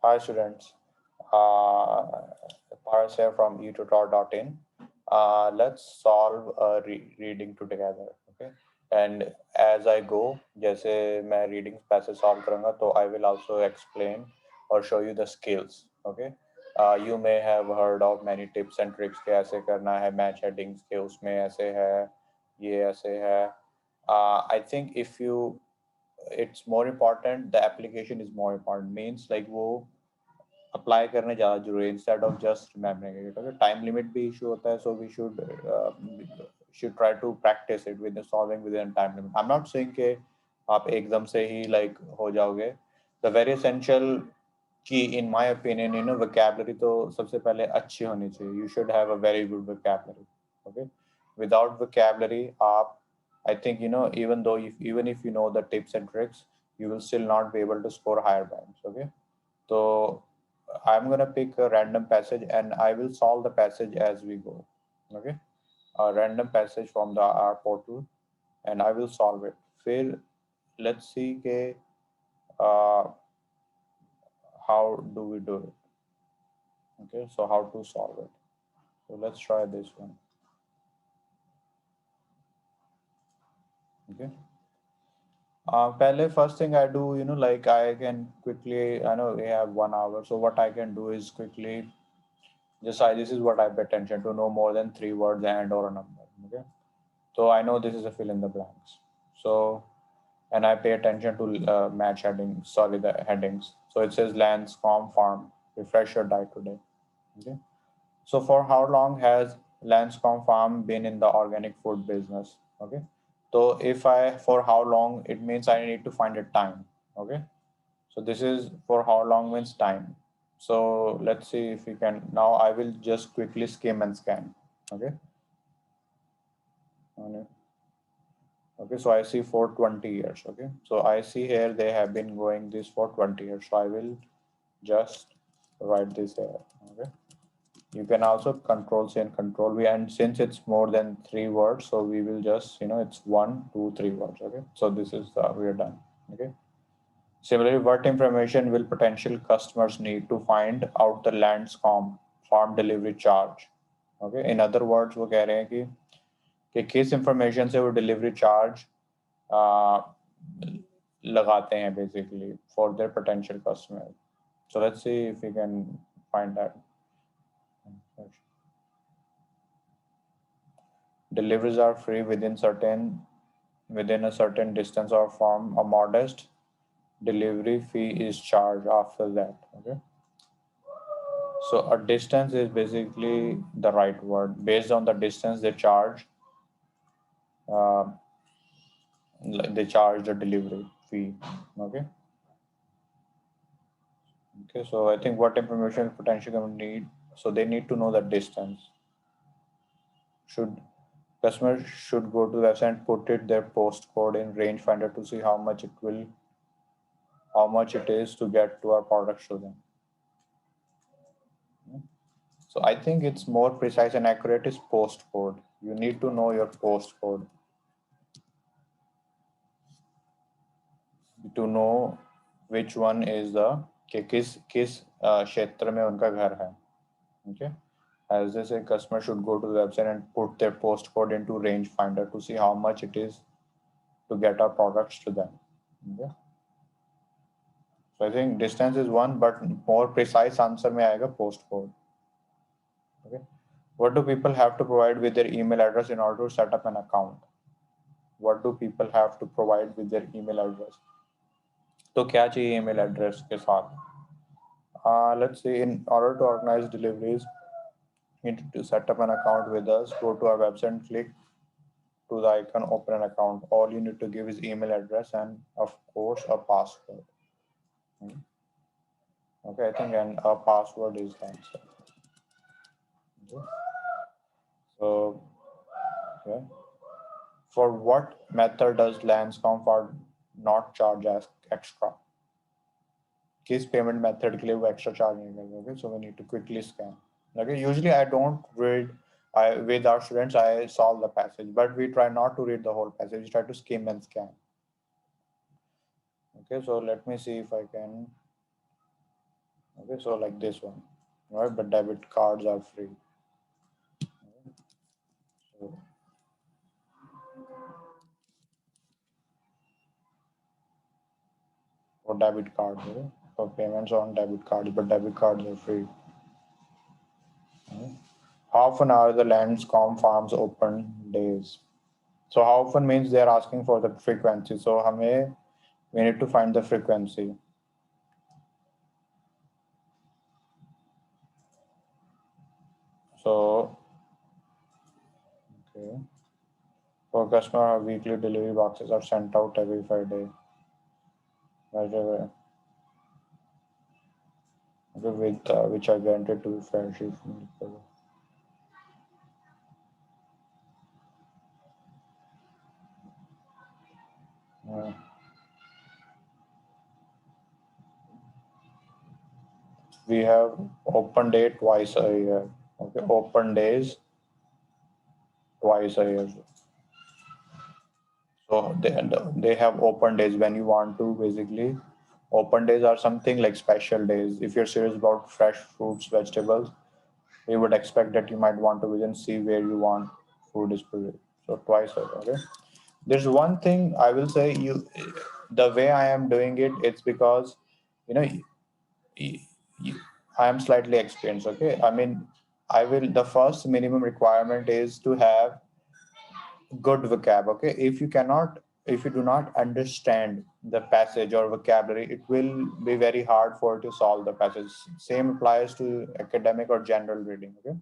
Hi students, uh, Paras here from etutor.in. Let's solve a reading together, okay? And as I go, जैसे मैं reading passage solve करूँगा, तो I will also explain or show you the skills, okay? You may have heard of many tips and tricks के ऐसे करना है match headings के उसमें ऐसे है, ये ऐसे है. I think if you it's more important, the application is more important, means like वो अप्लाई करने ज़्यादा जरूरी है instead of just remembering it. Okay, time limit भी इशू होता है, so we should try to practise it with solving within time limit. I am not saying कि आप एकदम से ही लाइक हो जाओगे. द वेरी एसेंशियल की इन माय ओपिनियन वोकैबुलरी तो सबसे पहले अच्छी होनी चाहिए. You should have a very good vocabulary. Okay, without vocabulary आप I think even though if you know the tips and tricks, you will still not be able to score higher bands. Okay, so I'm gonna pick a random passage and I will solve the passage as we go. Okay, a random passage from the R portal and I will solve it. फिर let's see uh, how do we do it. Okay, so how to solve it. So let's try this one. Okay. Pehle, first thing I do, like I can quickly, I know we have 1 hour, so what I can do is quickly just this is what I pay attention to, no more than 3 words and or a number. Okay. So I know this is a fill in the blanks. So, and I pay attention to match headings, sorry, the headings. So it says lands, farm, refresh your diet today. Okay. So for how long has Lanscombe Farm been in the organic food business? Okay. So if I, for how long, it means I need to find a time. Okay. So this is for how long means time. So let's see if we can, now I will just quickly skim and scan. Okay. Okay, so I see for 20 years. Okay, so I see here they have been going this for 20 years. So I will just write this here. Okay, you can also control C and control V, and since it's more than 3 words, so we will just it's 1, 2, 3 words. Okay, so this is we are done. Okay, similarly, what information will potential customers need to find out the Landscom farm delivery charge? Okay, in other words, वो कह रहे हैं कि किस information से वो delivery charge लगाते हैं basically for their potential customers. So let's see if we can find that. Deliveries are free within a certain distance or from a modest delivery fee is charged after that. Okay. So a distance is basically the right word. Based on the distance they charge, uh, they charge the delivery fee. Okay. Okay. So I think what information potential company need. So they need to know the distance. Should customers should go to the website and put it their postcode in rangefinder to see how much it is to get to our products to them. So I think it's more precise and accurate is postcode. You need to know your postcode to know which one is the किस क्षेत्र में उनका घर है. Okay. As they say, customer should go to the website and put their postcode into rangefinder to see how much it is to get our products to them. Okay. So I think distance is one, but more precise answer में आएगा postcode. Okay. What do people have to provide with their email address in order to set up an account? What do people have to provide with their email address? तो क्या चाहिए email address के साथ? Let's say in order to organize deliveries, you need to set up an account with us. Go to our website and click to the icon, open an account. All you need to give is email address and of course a password. Okay, I think and a password is the answer. Okay. So, okay. For what method does Lanscom for not charge as extra? किस payment method के लिए वो extra charge नहीं करेगा? Okay, so we need to quickly scan. Okay, usually I don't read. With our students, I solve the passage, but we try not to read the whole passage. We try to skim and scan. Okay, so let me see if I can. Okay, so like this one, right? But debit cards are free. So for debit cards, okay? For payments on debit cards, but debit cards are free. Okay? How often are the Landscom farms open days? So how often means they are asking for the frequency. So we need to find the frequency. So okay, for customer, weekly delivery boxes are sent out every Friday. Right away. Okay, with which are guaranteed to be fresh if needed. Uh, we have open day twice a year. Okay, open days twice a year. So they have open days when you want to basically. Open days are something like special days. If you're serious about fresh fruits, vegetables, you would expect that you might want to visit and see where you want food is produced. So twice a year. Okay. There's one thing I will say the way I am doing it, it's because you know y- y- I am slightly experienced. Okay, I mean, I will. The first minimum requirement is to have good vocab. Okay, if you do not understand the passage or vocabulary, it will be very hard for you to solve the passage. Same applies to academic or general reading. Okay,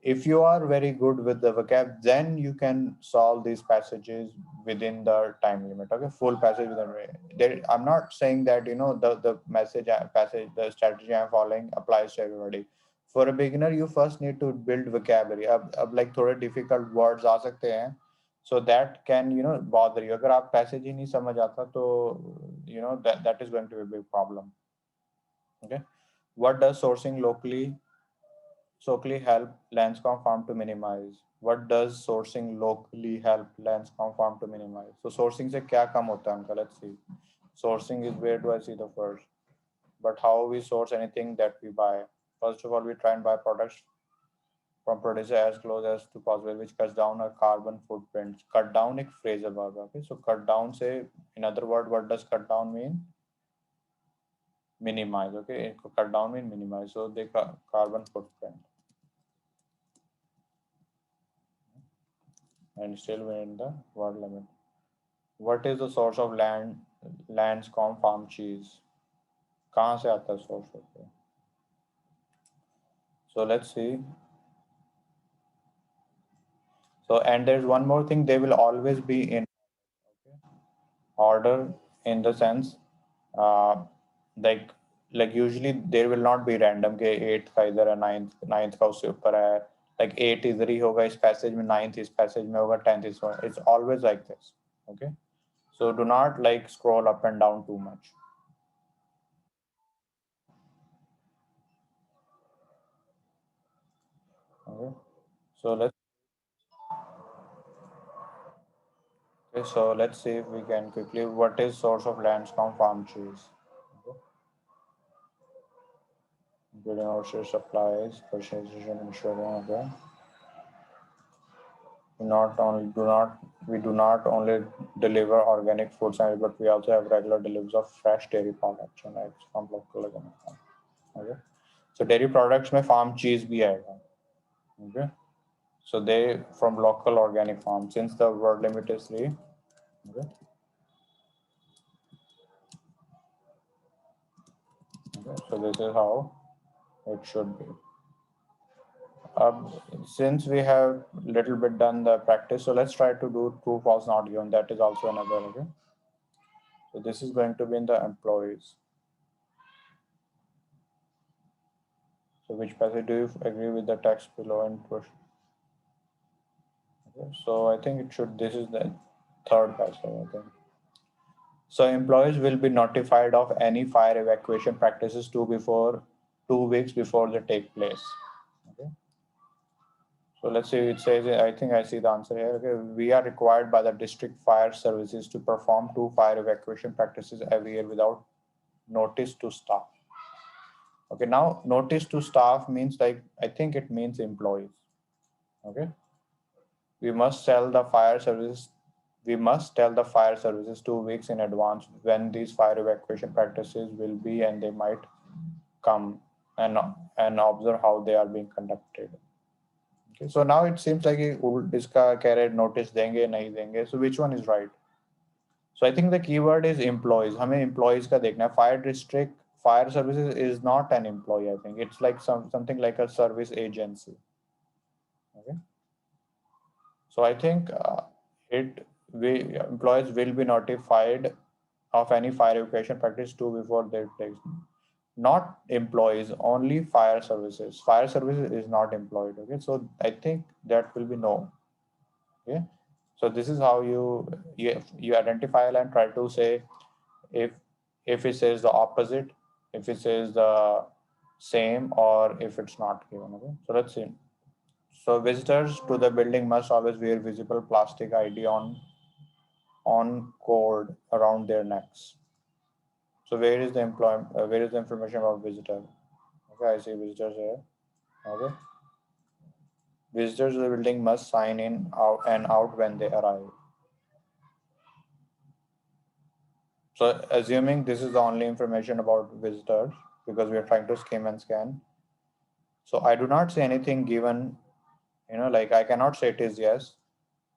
if you are very good with the vocab, then you can solve these passages within the time limit. Okay, full passage within there. I'm not saying that the message passage the strategy I'm following applies to everybody. For a beginner, you first need to build vocabulary. अब like थोड़े difficult words आ सकते हैं, so that can bother you. अगर आप passage ही नहीं समझ आता तो that is going to be a big problem. Okay, what does sourcing locally help Lanscom farm to minimize? What does sourcing locally help Lanscom farm to minimize? So sourcing से क्या कम होता है उनका? Let's see. Sourcing is where do I see the first? But how we source anything that we buy? First of all, we try and buy products from producer as close as to possible, which cuts down our carbon footprint. Cut down एक phrase है बाबा. Okay, so cut down say, in other word, what does cut down mean? Minimize. Okay, cut down mean minimize. So the carbon footprint. And still within the word limit. What is the source of Lanscombe farm cheese? कहाँ से आता है source होता है? So let's see. So and there's one more thing. They will always be in order in the sense, uh, like like usually there will not be random के eighth का इधर है ninth का उससे ऊपर है. Like eight इधर ही होगा इस passage में, ninth इस passage में होगा, tenth इस one. It's always like this. Okay. So do not like scroll up and down too much. Okay. So let's see if we can quickly. What is source of Lanscombe farm cheese? Okay. Including our supplies, purchasing, insurance. Okay. Not only do not we do not only deliver organic foods, but we also have regular deliveries of fresh dairy products and eggs from local organic farm. Okay. So dairy products में farm cheese भी आएगा. Okay. So they from local organic farm, since the word limit is 3. Okay. Okay. So this is how it should be. Since we have little bit done the practice, so let's try to do true, false, not given. That is also another. Okay. So this is going to be in the employees. So which passage do you agree with the text below and push? Okay. So I think it should. This is the third passage. I think. So employees will be notified of any fire evacuation practices 2 weeks before they take place. Okay. So let's see, it says, I think I see the answer here. Okay. We are required by the district fire services to perform 2 fire evacuation practices every year without notice to staff. Okay, now notice to staff means like, I think it means employees. Okay, we must tell the fire services. We must tell the fire services 2 weeks in advance when these fire evacuation practices will be, and they might come and observe how they are being conducted. Okay, so now it seems like इसका कह रहे notice देंगे नहीं देंगे. So which one is right? So I think the keyword is employees. हमें employees का देखना है. Fire district, fire services is not an employee. I think it's like something like a service agency. Okay. So I think we employees will be notified of any fire evacuation practice too before they take. Not employees, only fire services. Fire services is not employed. Okay. So I think that will be no. Okay. So this is how you identify and try to say if it says the opposite, if it says the same, or if it's not given. Okay, so let's see. So visitors to the building must always wear visible plastic ID on cord around their necks. So where is the information about visitor? Okay, I see visitors here. Okay, visitors to the building must sign in out and out when they arrive. So assuming this is the only information about visitors, because we are trying to skim and scan. So I do not say anything given, like I cannot say it is yes.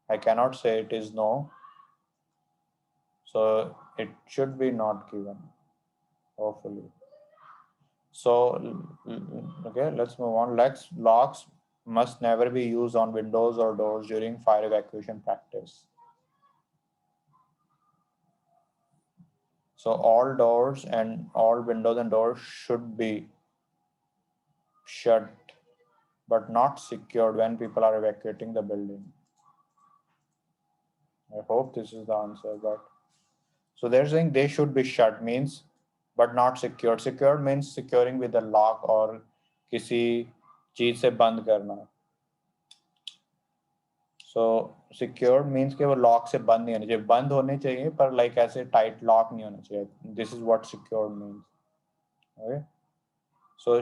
I cannot say it is no. So it should be not given, hopefully. So, okay, let's move on. Locks must never be used on windows or doors during fire evacuation practice. So all doors and all windows and doors should be shut but not secured when people are evacuating the building. I hope this is the answer, but so they're saying they should be shut means but not secured. Secured means securing with a lock or किसी चीज से बंद करना. So secured means कि वो lock से बंद नहीं होने चाहिए. बंद होने चाहिए पर like ऐसे tight lock नहीं होना चाहिए. This is what secured means. Okay. So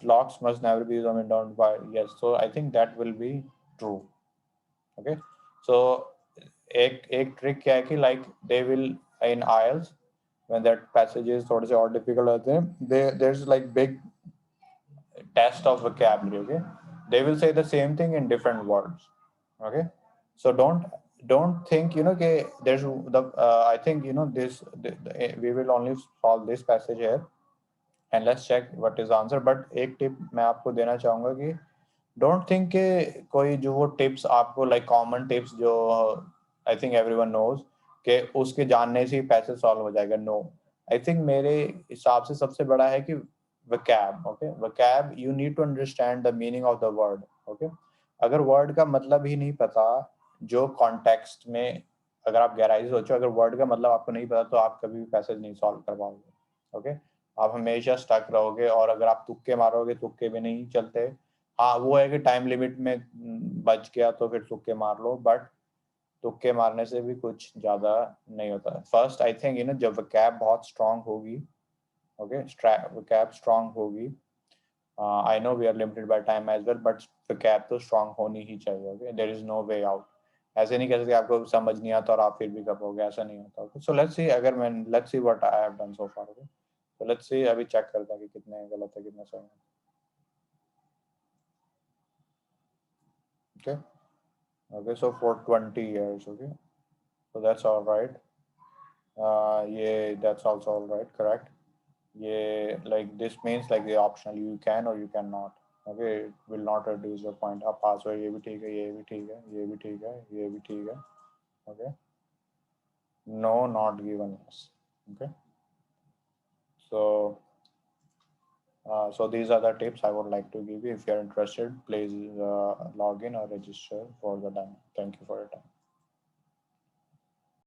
locks must never be used down by yes. So I think that will be true. Okay. So एक trick क्या है कि like they will in Ielts when that passages थोड़े से और difficult होते हैं, there's like big test of vocabulary. Okay, they will say the same thing in different words. Okay, so don't think कि there's the I think this we will only solve this passage here and let's check what is the answer. But एक tip मैं आपको देना चाहूँगा कि don't think कि कोई जो वो tips आपको like common tips जो I think everyone knows कि उसके जानने से ही पैसे solve हो जाएगा. No, I think मेरे हिसाब से सबसे बड़ा है कि vocab. Okay, vocab you need to understand the meaning of the word. Okay, अगर word का मतलब ही नहीं पता, जो context में अगर आप गहराई से सोचो, अगर word का मतलब आपको नहीं पता तो आप कभी भी पैसेज नहीं solve कर पाओगे. Okay, आप हमेशा stuck रहोगे और अगर आप तुक्के मारोगे तुक्के भी नहीं चलते. हाँ वो है कि टाइम लिमिट में बच गया तो फिर तुक्के मार लो, बट तुक्के मारने से भी कुछ ज्यादा नहीं होता. फर्स्ट आई थिंक जब वकैब बहुत स्ट्रांग होगी. ओके, वकैब स्ट्रांग होगी. I know we are limited by time as well, but vocab तो स्ट्रांग होनी ही चाहिए. Okay, there is no way out. ऐसे नहीं कह सकते आपको समझ नहीं आता और आप फिर भी करोगे, ऐसा नहीं होता. Okay, so let's see. अगर मैं let's see what I have done so far. Okay, तो लेट्स सी. अभी चेक करते हैं कि कितने गलत है कितने सही है. Okay. Okay, so for 20 years. Okay, so that's all right. Yeah, that's also all right. Correct. Yeah, like this means like the optional, you can or you cannot. Okay, it will not reduce your point. Up password ये भी ठीक है, ये भी ठीक है, ये भी ठीक है, ये भी ठीक है. Okay. No, not given. Yes. Okay. So so these are the tips I would like to give you. If you are interested, please log in or register for the demo. Thank you for your time.